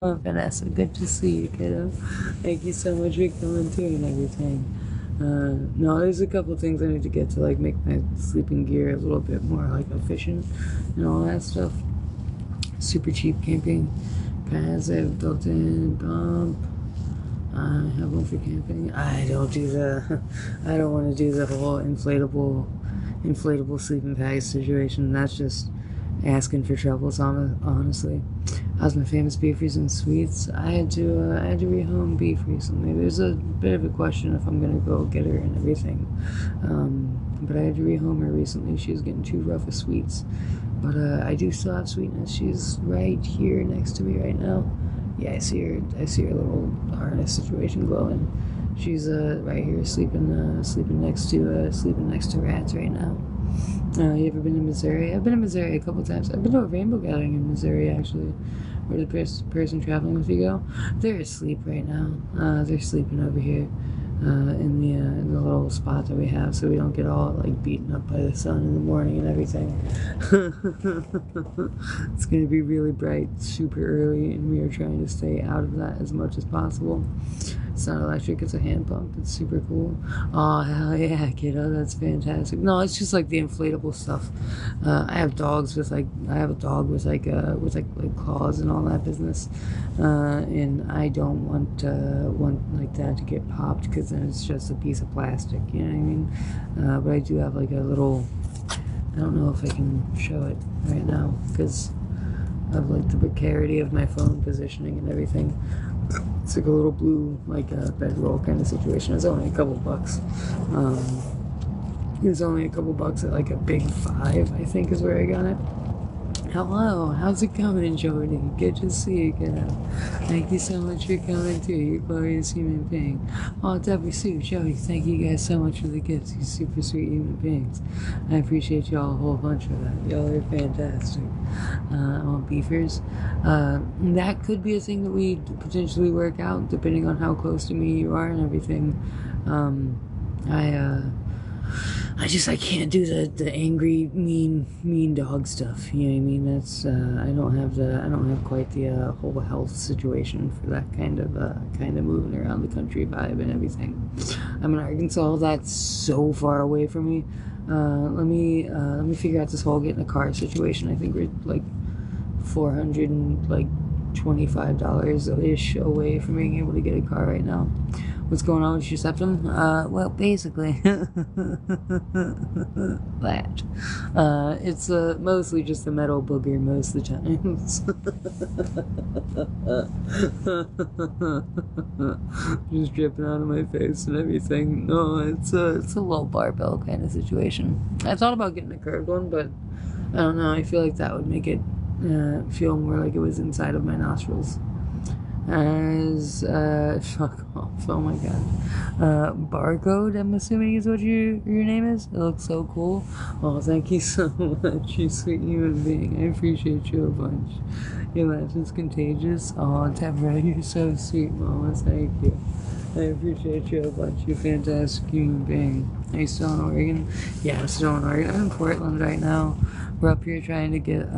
Oh, Vanessa, good to see you, kiddo. Thank you so much for coming through and everything. No, there's a couple things I need to get to, like make my sleeping gear a little bit more like efficient and all that stuff. Super cheap camping passive built-in pump. I have one for camping. I don't do the. I don't want to do the whole inflatable sleeping bag situation. That's just asking for troubles, honestly. How's my famous beefers and sweets? I had to rehome beef recently. There's a bit of a question if I'm gonna go get her and everything. But I had to rehome her recently. She was getting too rough with sweets. But I do still have sweetness. She's right here next to me right now. Yeah, I see her. I see her little harness situation glowing. She's right here sleeping next to rats right now. You ever been to Missouri? I've been to Missouri a couple times. I've been to a rainbow gathering in Missouri, actually, where the person traveling with you go. They're asleep right now. They're sleeping over here in the little spot that we have, so we don't get all like beaten up by the sun in the morning and everything. It's going to be really bright, super early, and we are trying to stay out of that as much as possible. It's not electric, it's a hand pump. It's super cool. Oh, hell yeah, kiddo, that's fantastic. No, it's just like the inflatable stuff. I have dogs with like, I have a dog with like claws and all that business. And I don't want like that to get popped because then it's just a piece of plastic, you know what I mean? But I do have like a little, I don't know if I can show it right now because of like the precarity of my phone positioning and everything. It's like a little blue, like a bedroll kind of situation. It's only a couple bucks. It's only a couple bucks at like a big 5, I think is where I got it. Hello, how's it going, Jody? Good to see you again. Thank you so much for coming through. You're glorious human being. Oh, Debbie Sue, Jody, thank you guys so much for the gifts. You super sweet human beings. I appreciate y'all a whole bunch for that. Y'all are fantastic. On beefers. That could be a thing that we potentially work out, depending on how close to me you are and everything. I can't do the angry mean dog stuff. You know what I mean? That's I don't have quite the whole health situation for that kind of moving around the country vibe and everything. I'm in Arkansas. That's so far away from me. Let me figure out this whole get in a car situation. I think we're like $425 ish away from being able to get a car right now. What's going on with your septum? Well, basically, that. It's mostly just a metal booger most of the times. Just dripping out of my face and everything. No, it's a low barbell kind of situation. I thought about getting a curved one, but I don't know. I feel like that would make it feel more like it was inside of my nostrils. As fuck off, oh my god. Barcode, I'm assuming is what your name is. It looks so cool. Oh, thank you so much, you sweet human being. I appreciate you a bunch. Your laugh is contagious. Oh, Deborah, you're so sweet, mama. Thank you. I appreciate you a bunch, you fantastic human being. Are you still in Oregon? Yeah, I'm still in Oregon. I'm in Portland right now. We're up here trying to get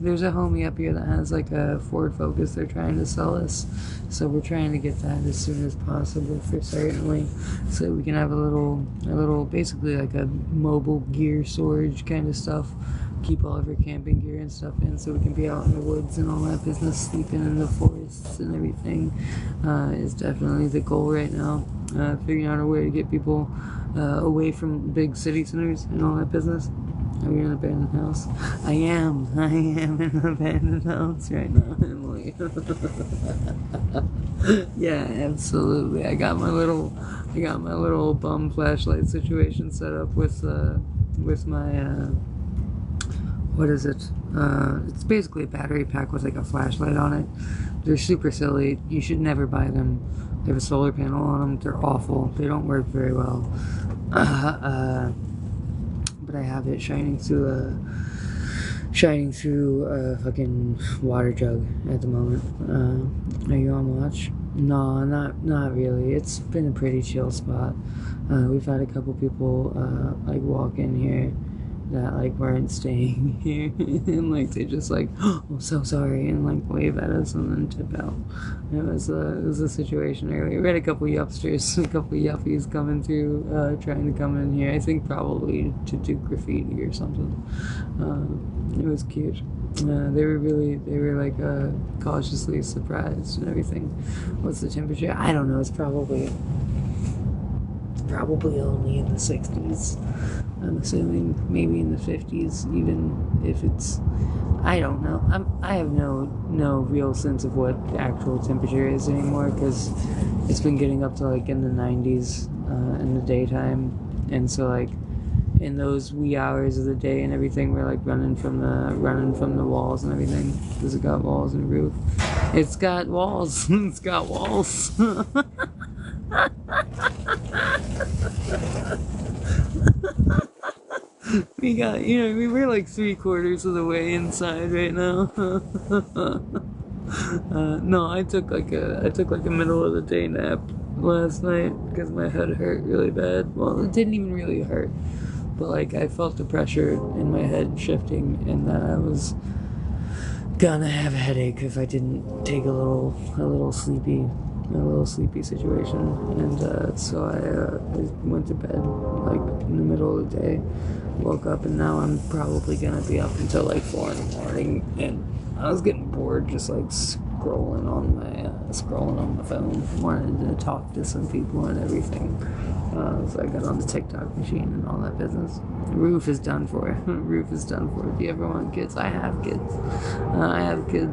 there's a homie up here that has like a Ford Focus they're trying to sell us, so we're trying to get that as soon as possible for certainly, so we can have a little basically like a mobile gear storage kind of stuff, keep all of our camping gear and stuff in, so we can be out in the woods and all that business, sleeping in the forests and everything is definitely the goal right now. Figuring out a way to get people away from big city centers and all that business. Are you in an abandoned house? I am in an abandoned house right now, Emily. Yeah, absolutely. I got my little bum flashlight situation set up with my what is it? It's basically a battery pack with like a flashlight on it. They're super silly. You should never buy them. They have a solar panel on them. They're awful. They don't work very well. But I have it shining through a fucking water jug at the moment. Are you on watch? No, not really. It's been a pretty chill spot. We've had a couple people like walk in here that like weren't staying here, and like they just like, oh, I'm so sorry, and like wave at us and then tip out. It was a situation earlier. We had a couple yupsters, a couple yuppies coming through, trying to come in here. I think probably to do graffiti or something. It was cute. They were like cautiously surprised and everything. What's the temperature? I don't know. It's probably only in the 60s. I'm assuming maybe in the 50s, even if it's, I don't know. I have no real sense of what the actual temperature is anymore, because it's been getting up to like in the 90s in the daytime, and so like in those wee hours of the day and everything, we're like running from the walls and everything, because it got walls and a roof. It's got walls. It's got walls. We're like 3/4 of the way inside right now. No, I took like a middle of the day nap last night because my head hurt really bad. Well, it didn't even really hurt, but like I felt the pressure in my head shifting, and that I was gonna have a headache if I didn't take a little sleepy situation, and so I went to bed like in the middle of the day, woke up, and now I'm probably gonna be up until like 4 in the morning, and I was getting bored just like scrolling on my phone, wanted to talk to some people and everything, so I got on the TikTok machine and all that business. Roof is done for. Roof is done for. Do you ever want kids? I have kids.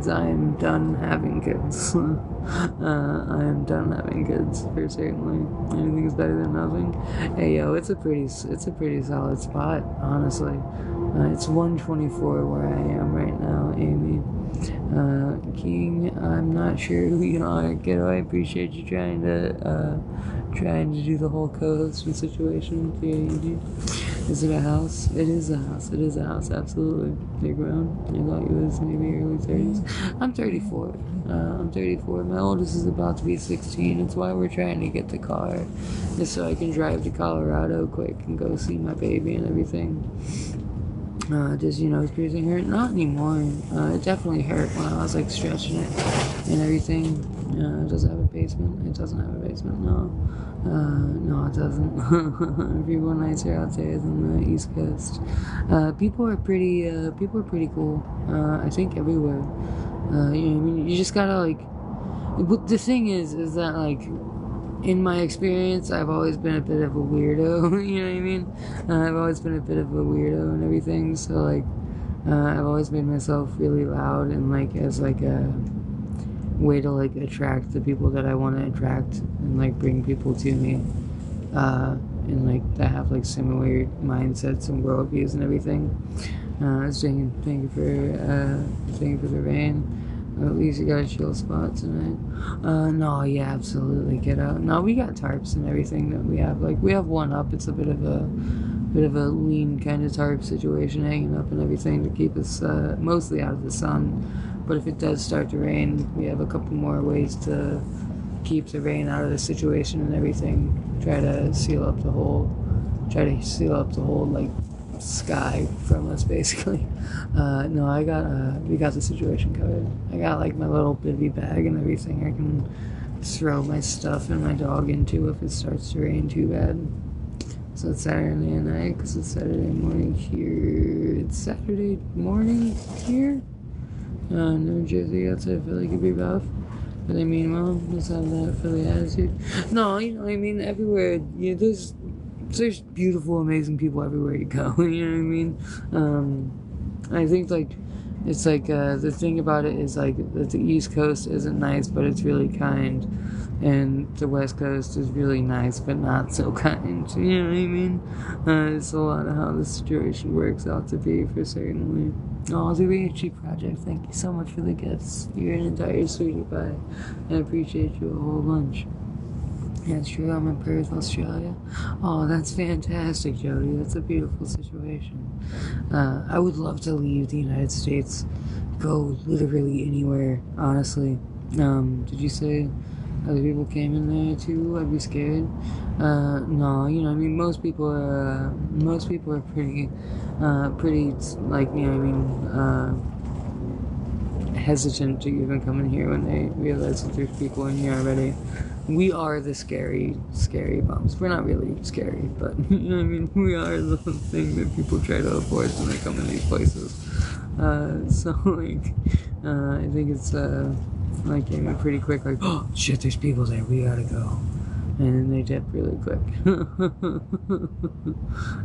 I am done having kids. I am done having kids, for certainly. Anything's better than nothing. Hey yo, it's a pretty solid spot, honestly. It's 1:24 where I am right now, Amy. King, I'm not sure who you are, kiddo. I appreciate you trying to do the whole co-hosting situation. Is it a house? It is a house. It is a house, absolutely. Big round. I thought you was maybe early 30s. I'm 34. My oldest is about to be 16. It's why we're trying to get the car, just so I can drive to Colorado quick and go see my baby and everything. Does your nose piercing hurt? Not anymore. It definitely hurt when I was like stretching it and everything. Does it have a basement? It doesn't have a basement, no. No, it doesn't. People are nicer out there than the East Coast. People are pretty cool. I think everywhere. You just gotta like. But the thing is that like, in my experience, I've always been a bit of a weirdo. You know what I mean? I've always been a bit of a weirdo and everything. So like, I've always made myself really loud and like as like a way to like attract the people that I want to attract and like bring people to me, and like that have like similar mindsets and worldviews and everything. Thank you for the rain. At least you got a chill spot tonight. No, yeah, absolutely. Get out. No, we got tarps and everything that we have. Like, we have one up. It's a bit of a lean kind of tarp situation hanging up and everything to keep us mostly out of the sun. But if it does start to rain, we have a couple more ways to keep the rain out of the situation and everything. Try to seal up the whole like sky from us, basically. No, we got the situation covered. I got like my little bivy bag and everything I can throw my stuff and my dog into if it starts to rain too bad. So it's Saturday night because it's Saturday morning here. It's Saturday morning here. New Jersey, outside of Philly could be rough. But I mean, well, let's have that Philly attitude. No, I mean, everywhere, there's beautiful, amazing people everywhere you go. You know what I mean? I think like it's like the thing about it is like that the East Coast isn't nice, but it's really kind, and the West Coast is really nice, but not so kind. You know what I mean? It's a lot of how the situation works out to be, for certainly. Oh, the Cheap Project, thank you so much for the gifts. You're an entire sweetie pie. I appreciate you a whole bunch. Yeah, it's true, I'm in Perth, Australia. Oh, that's fantastic, Jody. That's a beautiful situation. I would love to leave the United States, go literally anywhere, honestly. Did you say other people came in there too, I'd be scared. No, you know, I mean, most people are pretty, like, you know, I mean, hesitant to even come in here when they realize that there's people in here already. We are the scary bums. We're not really scary, but you know what I mean? We are the thing that people try to avoid when they come in these places. So like, I think it's like came in pretty quick, like, oh shit, there's people there, we gotta go. And then they dip really quick.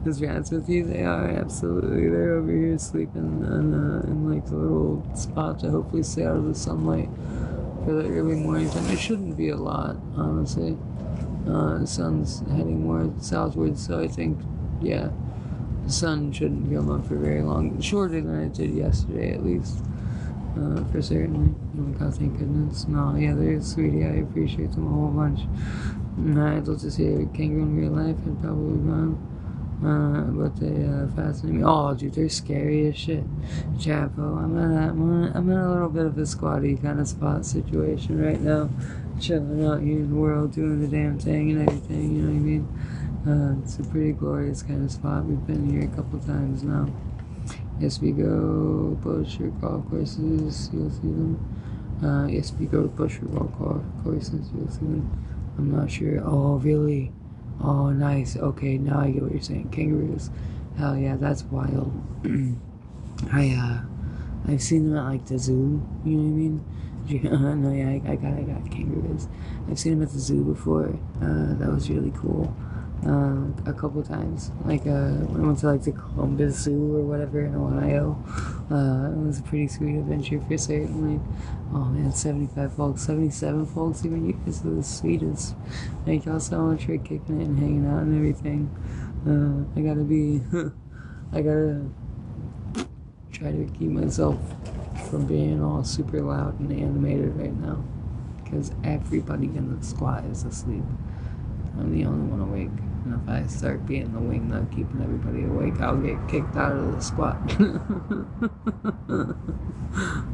As honest with you, they are absolutely. They're over here sleeping in like the little spot to hopefully stay out of the sunlight for the early mornings. And it shouldn't be a lot, honestly. The sun's heading more southward, so I think, yeah, the sun shouldn't come up for very long. Shorter than it did yesterday, at least. For certainly. Oh my god, thank goodness. No, yeah, they're sweetie. I appreciate them a whole bunch. I'd love to see a kangaroo in real life. I'd probably gone. But they fascinate me. Oh, dude, they're scary as shit. Chapo, I'm in a little bit of a squatty kind of spot situation right now. Chilling out here in the world, doing the damn thing and everything, you know what I mean? It's a pretty glorious kind of spot. We've been here a couple times now. Yes, we go Pusher golf courses, you'll see them. Yes, we go to Pusher golf courses, you'll see them. I'm not sure. Oh, really? Oh, nice. Okay, now I get what you're saying. Kangaroos. Hell yeah, that's wild. I've seen them at like the zoo, you know what I mean? No, yeah, I got kangaroos. I've seen them at the zoo before. That was really cool. A couple times, like when I went to like the Columbus Zoo or whatever in Ohio. It was a pretty sweet adventure for certain. Like, oh man, 75 folks, 77 folks, even you guys are the sweetest. Like, y'all so much for kicking it and hanging out and everything. I gotta try to keep myself from being all super loud and animated right now, because everybody in the squad is asleep. I'm the only one awake, and if I start being the wing nut keeping everybody awake, I'll get kicked out of the squat.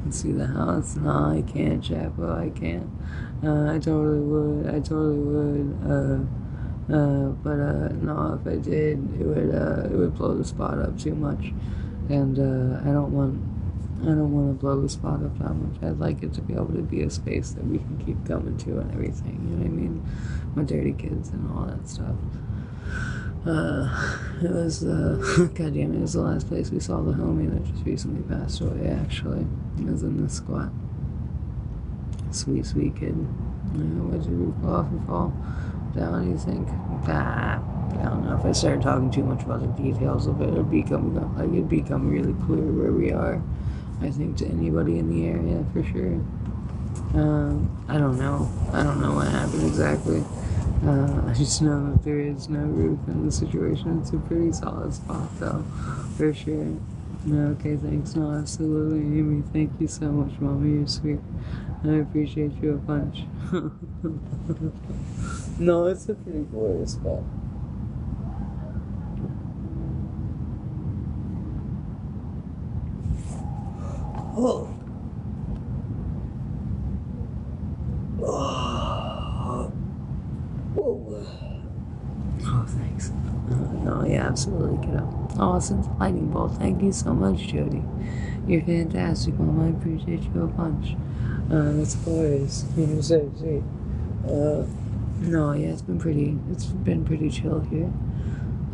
Let's see the house. No, I can't, Chapo. I can't. I totally would. But no, if I did, it would blow the spot up too much, and I don't want to blow the spot up that much. I'd like it to be able to be a space that we can keep coming to and everything, you know what I mean? My dirty kids and all that stuff. It was, goddamn, it was the last place we saw the homie that just recently passed away, actually. It was in this squat. Sweet, sweet kid. Why'd your roof go off and fall down, you think? I don't know. If I started talking too much about the details of it, it'd become really clear where we are. I think to anybody in the area, for sure. I don't know what happened exactly. I just know that there is no roof in the situation. It's a pretty solid spot, though, for sure. No, okay, thanks. No, absolutely, Amy. Thank you so much, Mommy. You're sweet. I appreciate you a bunch. No, it's a pretty glorious spot. Oh. Whoa. Oh, thanks. No, yeah, absolutely, kiddo. Awesome lightning bolt. Thank you so much, Jody. You're fantastic, Mom. I appreciate you a bunch. That's glorious. You're so sweet. No, yeah, it's been pretty chill here.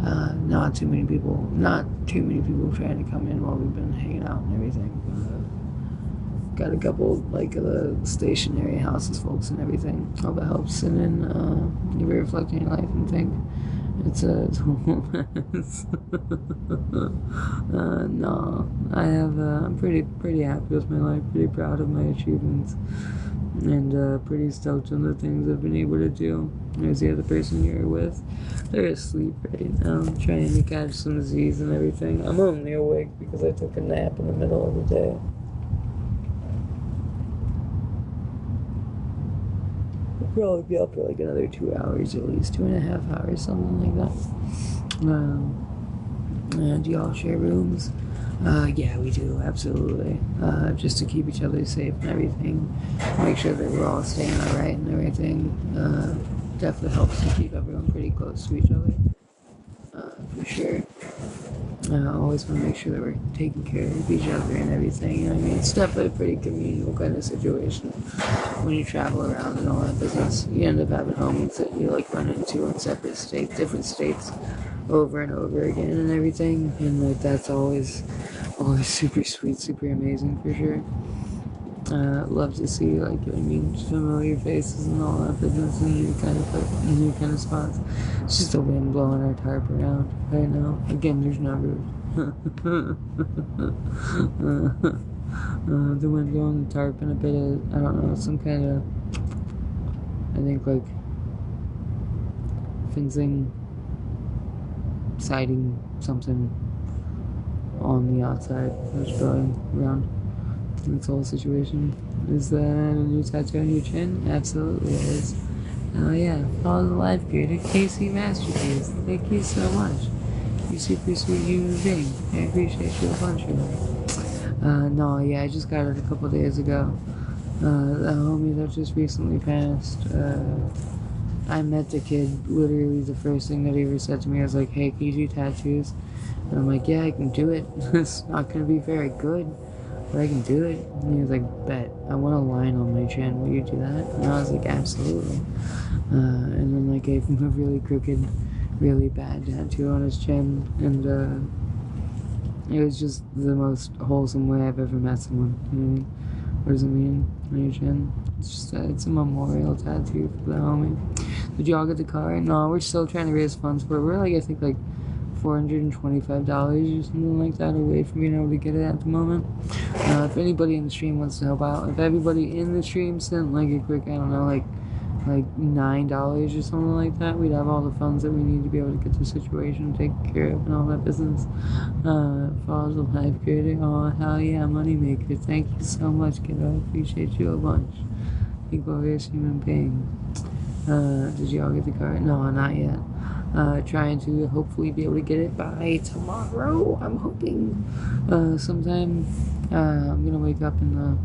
Not too many people trying to come in while we've been hanging out and everything. Got a couple like stationary houses, folks, and everything. All that helps. And then you reflect on your life and think it's a total mess. No, I'm pretty happy with my life. Pretty proud of my achievements. And pretty stoked on the things I've been able to do. There's the other person you're with. They're asleep right now, trying to catch some Z's and everything. I'm only awake because I took a nap in the middle of the day. I'll probably be up for like another 2 hours at least, 2.5 hours, something like that. Do y'all share rooms? Yeah, we do, absolutely. Just to keep each other safe and everything. Make sure that we're all staying alright and everything. Definitely helps to keep everyone pretty close to each other. For sure. Always want to make sure that we're taking care of each other and everything. You know what I mean? It's definitely a pretty communal kind of situation when you travel around and all that business. You end up having homies that you like run into in separate states, different states, over and over again and everything. And like that's always super sweet, super amazing for sure. Love to see like I mean familiar faces and all that business in new kind of spots. It's just the wind blowing our tarp around right now. Again, there's no roof. The wind blowing the tarp and a bit of I don't know some kind of I think like fencing, siding, something on the outside that's blowing around. This whole situation. Is that a new tattoo on your chin? Absolutely it is. Oh yeah, follow the life creator, Casey Masterpiece. Thank you so much. You super sweet human being. I appreciate you a bunch really. No, yeah, I just got it a couple days ago. The homie that just recently passed, I met the kid, literally the first thing that he ever said to me, I was like, hey, can you do tattoos? And I'm like, yeah, I can do it. It's not gonna be very good, but I can do it. And he was like, bet, I want a line on my chin, will you do that? And I was like, absolutely. And then I gave him a really crooked, really bad tattoo on his chin, and it was just the most wholesome way I've ever met someone. You know what I mean? What does it mean on your chin? It's just it's a memorial tattoo for the homie. Did y'all get the car? No, we're still trying to raise funds for it. We're like I think like $425 or something like that away from being able to get it at the moment. If anybody in the stream wants to help out, if everybody in the stream sent like a quick, I don't know, like $9 or something like that, we'd have all the funds that we need to be able to get the situation taken care of and all that business. Follow the life creator. Oh hell yeah, moneymaker. Thank you so much, kiddo. I appreciate you a bunch. You glorious human being. Did y'all get the car? No, not yet. Trying to hopefully be able to get it by tomorrow. I'm hoping sometime. I'm gonna wake up in the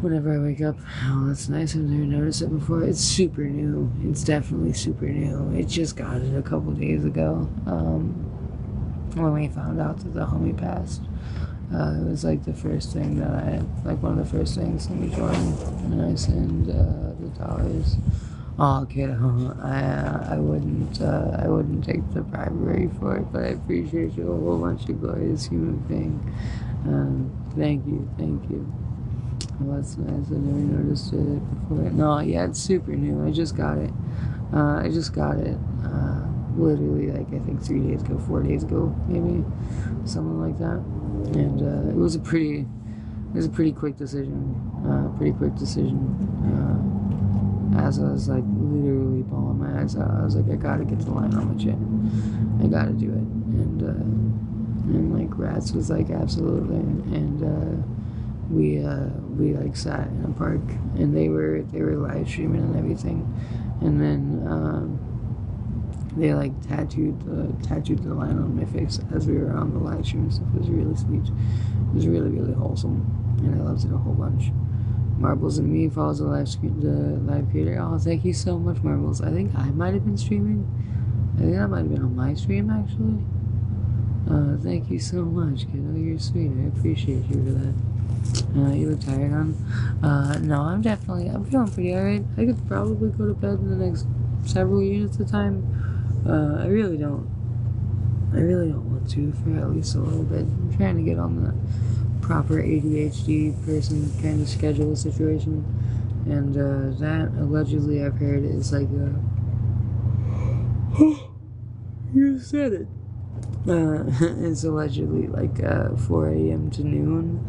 whenever I wake up. Oh, that's nice. I've never noticed it before. It's super new. It's definitely super new. It just got it a couple days ago. When we found out that the homie passed. It was like the first thing that one of the first things when we joined, and I send the dollars. Oh, kiddo, I wouldn't take the bribery for it, but I appreciate you a whole bunch of glorious human being. Thank you. Well, that's nice. I never noticed it before. No, yeah, it's super new. I just got it. Literally, like I think 3 days ago, 4 days ago, maybe something like that. And it was a pretty quick decision. As I was like literally bawling my eyes out, I was like, I gotta get the line on my chin. I gotta do it. And like Rats was like, absolutely. And we like sat in a park, and they were live streaming and everything. And then they like tattooed the line on my face as we were on the live stream and stuff. It was really sweet. It was really, really wholesome, and I loved it a whole bunch. Marbles and me follows the live creator. Oh, thank you so much, Marbles. I think I might have been streaming. I think that might have been on my stream actually. Thank you so much, kiddo. You're sweet. I appreciate you for that. You look tired, hon? No, I'm feeling pretty alright. I could probably go to bed in the next several units of time. I really don't want to for at least a little bit. I'm trying to get on the proper ADHD person kind of schedule situation, and that allegedly I've heard is like you said it. It's allegedly like 4 a.m. to noon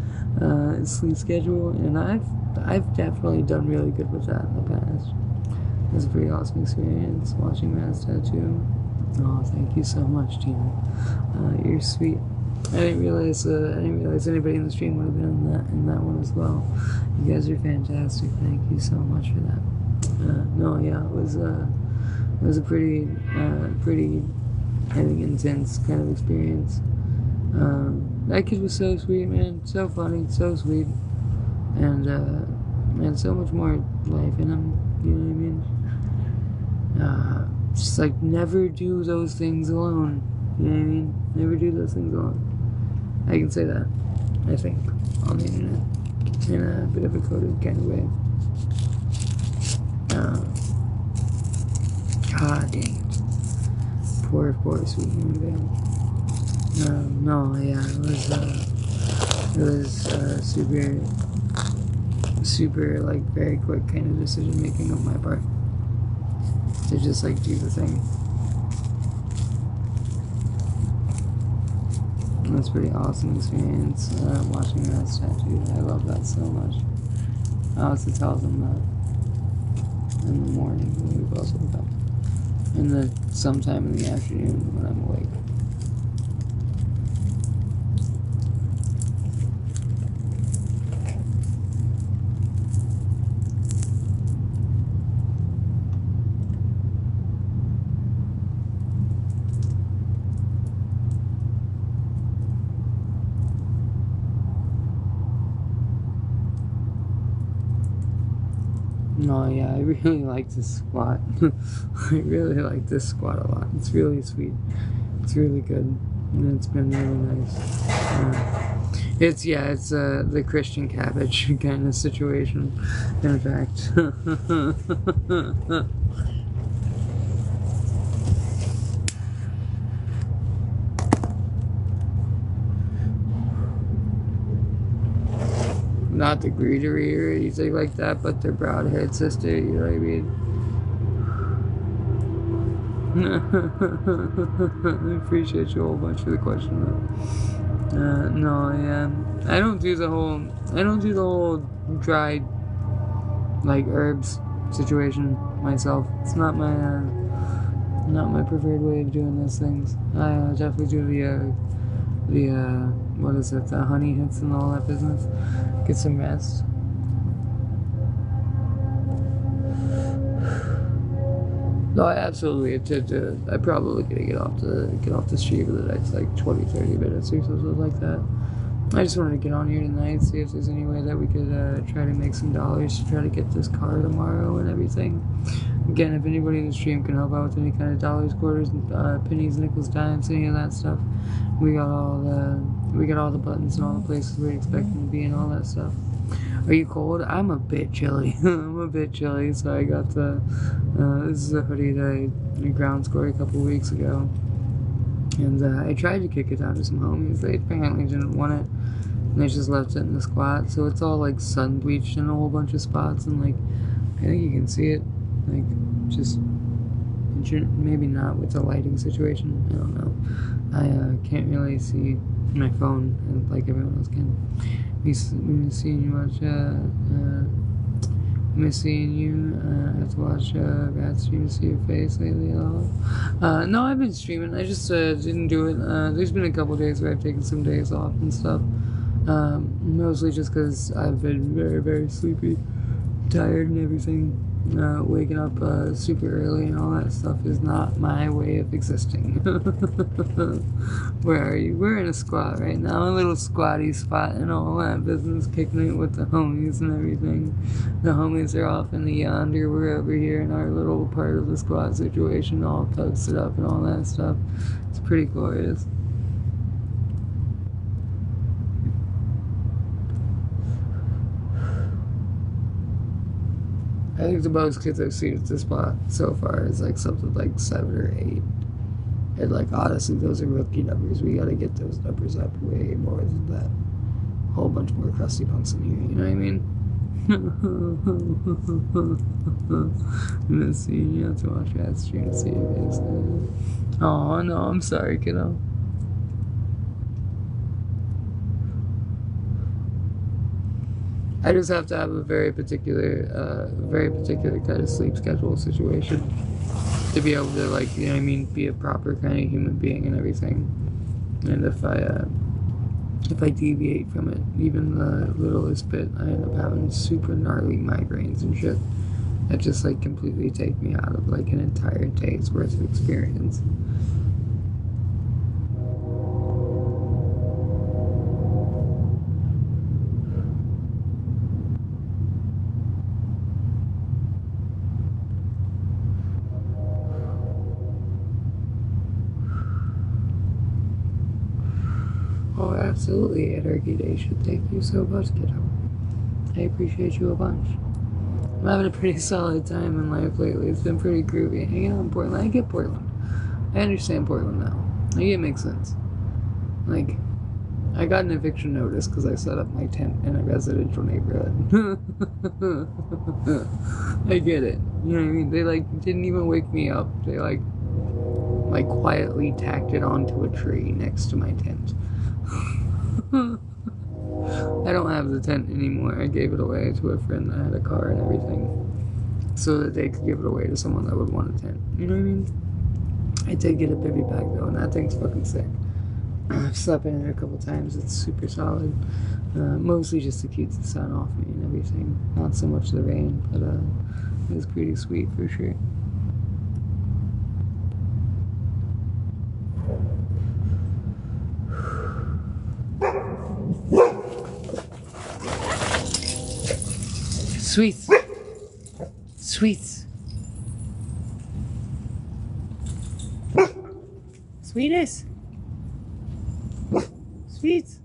sleep schedule, and I've definitely done really good with that in the past. It was a pretty awesome experience watching Matt's tattoo. Oh, thank you so much, Tina. You're sweet. I didn't realize anybody in the stream would have been in that one as well. You guys are fantastic. Thank you so much for that. No, yeah, it was a pretty I think intense kind of experience. That kid was so sweet, man. So funny, so sweet, and man, so much more life in him. You know what I mean? Just like never do those things alone. You know what I mean? Never do those things alone. I can say that, I think, on the internet in a bit of a coded kind of way. God dang it. Poor sweet human being. No, yeah, it was super, like, very quick kind of decision making on my part to just, like, do the thing. It was a pretty awesome experience, watching Rat's tattoo. I love that so much. I also tell them that in the morning when we both wake up. And sometime in the afternoon when I'm awake. No, yeah, I really like to squat. I really like this squat a lot. It's really sweet. It's really good. And it's been really nice. It's the Christian cabbage kind of situation, in fact. Not the greetery or anything like that, but their brown-haired sister, you know what I mean? I appreciate you a whole bunch for the question, though. No, yeah. I don't do the whole dried, like, herbs situation myself. It's not my preferred way of doing those things. I definitely do what is it, the honey hits and all that business. Get some rest. No, I absolutely intend to. I'm probably gonna get off the stream in the next like 20-30 minutes or something like that. I just wanted to get on here tonight, see if there's any way that we could try to make some dollars to try to get this car tomorrow and everything. Again, if anybody in the stream can help out with any kind of dollars, quarters, pennies, nickels, dimes, any of that stuff, we got all the buttons and all the places we're expecting to be and all that stuff. Are you cold? I'm a bit chilly. I'm a bit chilly, so I got this is a hoodie that I ground scored a couple weeks ago. And I tried to kick it down to some homies. They apparently didn't want it. And they just left it in the squat. So it's all like sun bleached in a whole bunch of spots. And like, I think you can see it. Like, just maybe not with the lighting situation. I don't know. I can't really see my phone like everyone else can. Me seeing you watch, I have to watch Rat stream to see your face lately at all. No, I've been streaming. I just didn't do it. There's been a couple days where I've taken some days off and stuff. Mostly just because I've been very, very sleepy, tired and everything. Waking up super early and all that stuff is not my way of existing. Where are you? We're in a squat right now, a little squatty spot and all that business, kicking it with the homies and everything. The homies are off in the yonder. We're over here in our little part of the squat situation, all posted up and all that stuff. It's pretty glorious. I think the most kids I've seen at this spot so far is like something like 7 or 8. And like honestly, those are rookie numbers. We gotta get those numbers up way more than that. A whole bunch more crusty punks in here, you know what I mean? I'm miss seeing you. Have to watch Rat stream to see your face. Oh no, I'm sorry, kiddo. I just have to have a very particular kind of sleep schedule situation to be able to, like, you know what I mean, be a proper kind of human being and everything. And if I deviate from it, even the littlest bit, I end up having super gnarly migraines and shit that just like completely take me out of like an entire day's worth of experience. Oh, absolutely, Anarchy Nation. Thank you so much, kiddo. I appreciate you a bunch. I'm having a pretty solid time in life lately. It's been pretty groovy. Hanging out in Portland. I get Portland. I understand Portland now. Like, it makes sense. Like, I got an eviction notice because I set up my tent in a residential neighborhood. I get it. You know what I mean? They, like, didn't even wake me up. They, like quietly tacked it onto a tree next to my tent. I don't have the tent anymore. I gave it away to a friend that had a car and everything, so that they could give it away to someone that would want a tent. You know what I mean? I did get a bivy bag though, and that thing's fucking sick. I've slept in it a couple times. It's super solid. Mostly just to keep the sun off me and everything. Not so much the rain, but it was pretty sweet for sure. Sweets. Sweets. Sweetness. Sweets.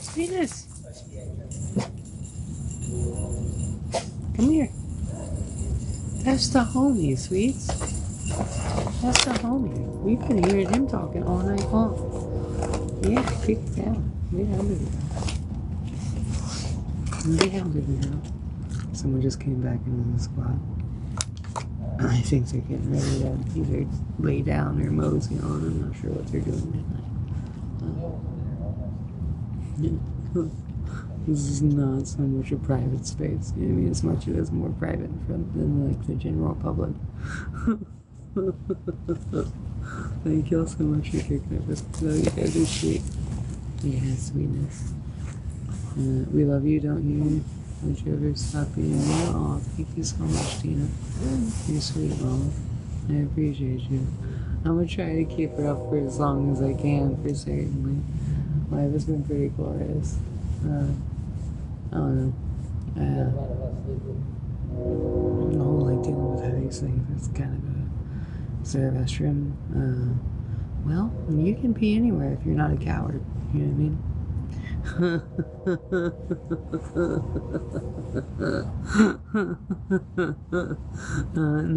Sweetness. Come here. That's the homie, Sweets. That's the homie. We've been hearing him talking all night long. Yeah, creep it down. Lay down, baby girl. Lay down, baby girl. Someone just came back into the squad. I think they're getting ready to either lay down or mosey on. I'm not sure what they're doing midnight. This is not so much a private space. You know what I mean? As much as it is more private than like the general public. Thank y'all so much for kicking it with me. You guys are sweet. Yeah, sweetness. We love you, don't you? Don't you ever stop being here? Aw, thank you so much, Tina. You're sweet, Mom. I appreciate you. I'm gonna try to keep it up for as long as I can, for certainly. Life has been pretty glorious. I don't know. The whole like dealing with headaches thing is kind of a... Is there a restroom? Well, you can pee anywhere if you're not a coward. You know what I mean?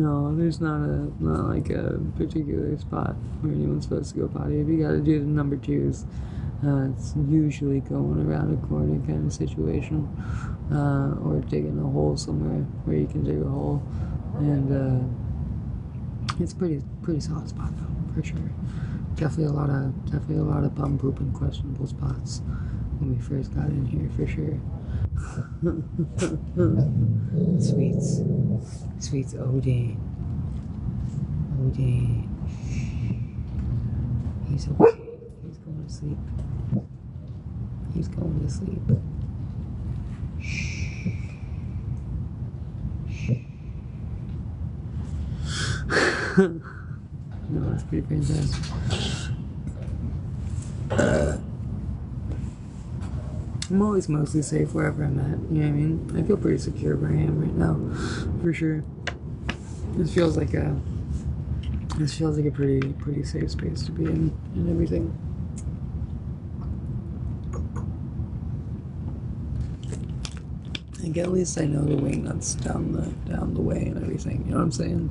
No, there's not like a particular spot where anyone's supposed to go potty. If you gotta do the number twos, it's usually going around a corner kind of situation, or digging a hole somewhere where you can dig a hole, and it's pretty solid spot though, for sure. Definitely a lot of bum poop and questionable spots when we first got in here, for sure. Sweets, OD. He's okay. He's going to sleep. No, it's pretty fantastic. I'm always mostly safe wherever I'm at, you know what I mean? I feel pretty secure where I am right now, for sure. This feels like a pretty safe space to be in and everything. Like, at least I know the wing that's down the way and everything, you know what I'm saying?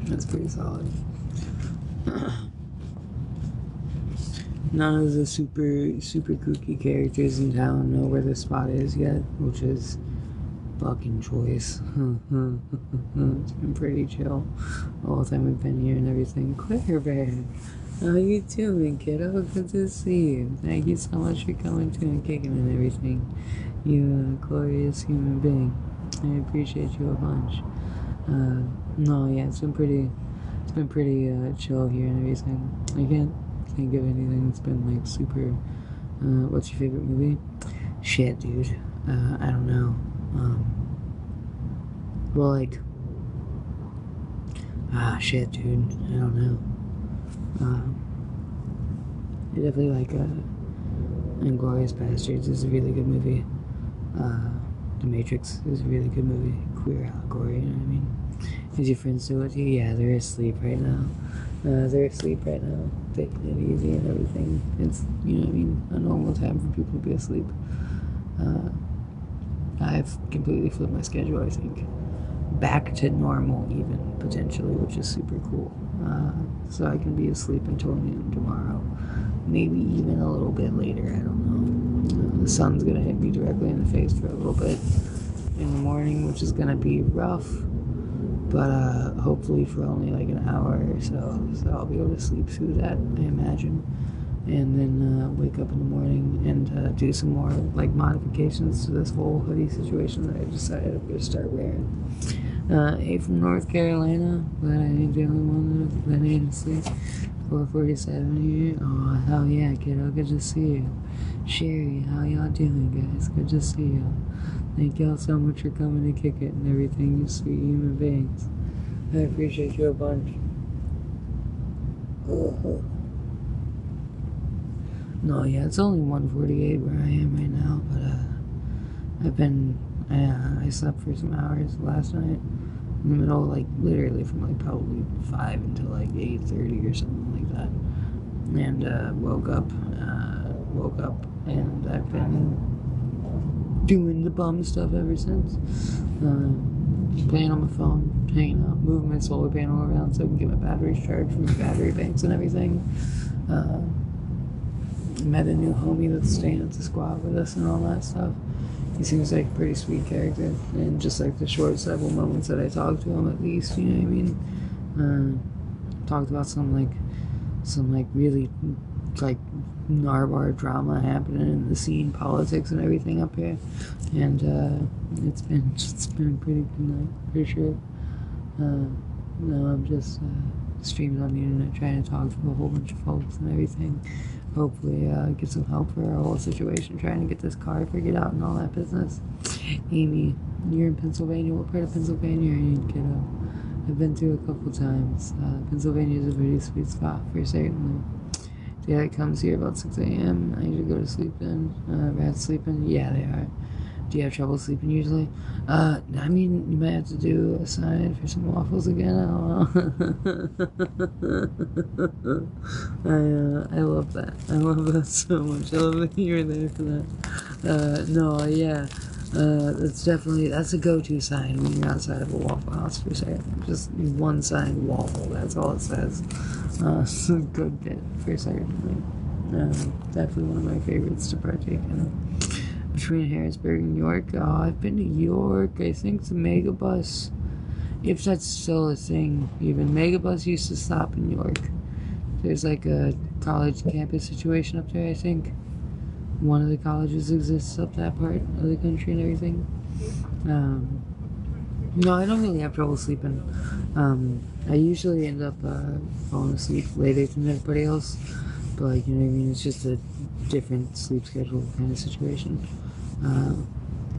That's pretty solid. None of the super kooky characters in town know where this spot is yet, which is fucking choice. It's been pretty chill all the time we've been here and everything. Claire Bear, how you doing, kiddo? Good to see you. Thank you so much for coming to and kicking and everything. You glorious human being. I appreciate you a bunch. No, yeah, it's been pretty chill here and everything. I can't think of anything that's been like super. What's your favorite movie? Shit, dude. I don't know. Well, like, shit, dude. I don't know. I definitely like Inglourious Bastards is a really good movie. The Matrix is a really good movie. Queer allegory, you know what I mean? Is your friend still with you? Yeah, they're asleep right now. Taking it easy and everything. It's, you know what I mean, a normal time for people to be asleep. I've completely flipped my schedule, I think. Back to normal even, potentially, which is super cool. So I can be asleep until noon tomorrow. Maybe even a little bit later, I don't know. The sun's gonna hit me directly in the face for a little bit in the morning, which is gonna be rough. But hopefully for only like an hour or so. So I'll be able to sleep through that, I imagine. And then wake up in the morning and do some more like modifications to this whole hoodie situation that I decided I'm going to start wearing. A from North Carolina, glad I ain't the only one that ain't asleep. 4:47 here. Oh, hell yeah, kiddo, good to see you. Sherry, how y'all doing, guys? Good to see y'all. Thank y'all so much for coming to kick it and everything, you sweet human beings. I appreciate you a bunch. No, yeah, it's only 1:48 where I am right now, but I slept for some hours last night in the middle, like literally from like probably 5 until like 8:30 or something like that, and woke up, and I've been doing the bum stuff ever since. Playing on my phone, hanging out, moving my solar panel around so I can get my batteries charged from the battery banks and everything. Met a new homie that's staying at the squad with us and all that stuff. He seems like a pretty sweet character, and just like the short several moments that I talked to him, at least, you know what I mean. Talked about some really like Narbar drama happening in the scene, politics and everything up here, and it's been a pretty good night for sure. No, I'm just streaming on the internet trying to talk to a whole bunch of folks and everything. Hopefully get some help for our whole situation, trying to get this car figured out and all that business. Amy, you're in Pennsylvania. What part of Pennsylvania are you in, kiddo? I've been through a couple times. Pennsylvania is a pretty sweet spot for certainly. Daylight comes here about 6 a.m. I usually go to sleep then. Rats sleeping? Yeah, they are. Do you have trouble sleeping usually? I mean, you might have to do a side for some waffles again. I don't know. I love that. I love that so much. I love that you were there for that. No, yeah. That's a go-to sign when you're outside of a Waffle House for sure. Just one sign, waffle, that's all it says. It's a good bit for certain. Definitely one of my favorites to partake in. Between Harrisburg and York, I've been to York. I think the Megabus, if that's still a thing, even Megabus used to stop in York. There's like a college campus situation up there, I think. One of the colleges exists up that part of the country and everything. No, I don't really have trouble sleeping. I usually end up falling asleep later than everybody else, but like, you know what I mean, it's just a different sleep schedule kind of situation.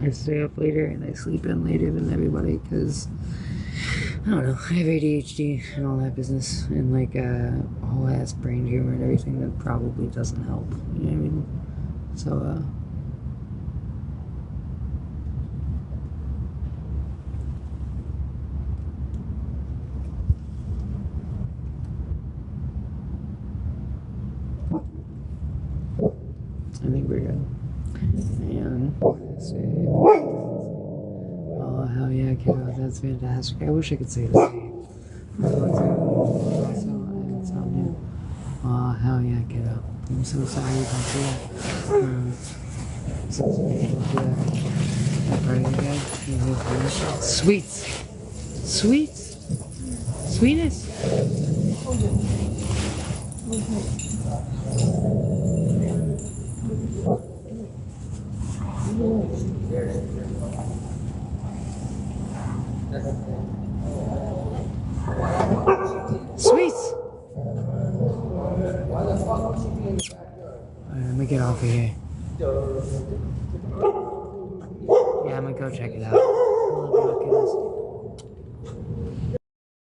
I stay up later and I sleep in later than everybody because, I don't know, I have ADHD and all that business, and like a whole ass brain tumor and everything that probably doesn't help, you know what I mean? So, I think we're good. And let's see. Oh, hell yeah, kiddo, that's fantastic. I wish I could say the same. Oh, hell yeah, kiddo. I'm so sorry you don't see that. So sorry you don't see that. Part of you guys? Sweets. Sweets. Sweetness. Sweets. Alright, let me get off of here. Yeah, I'm gonna go check it out. I love you, kiddos.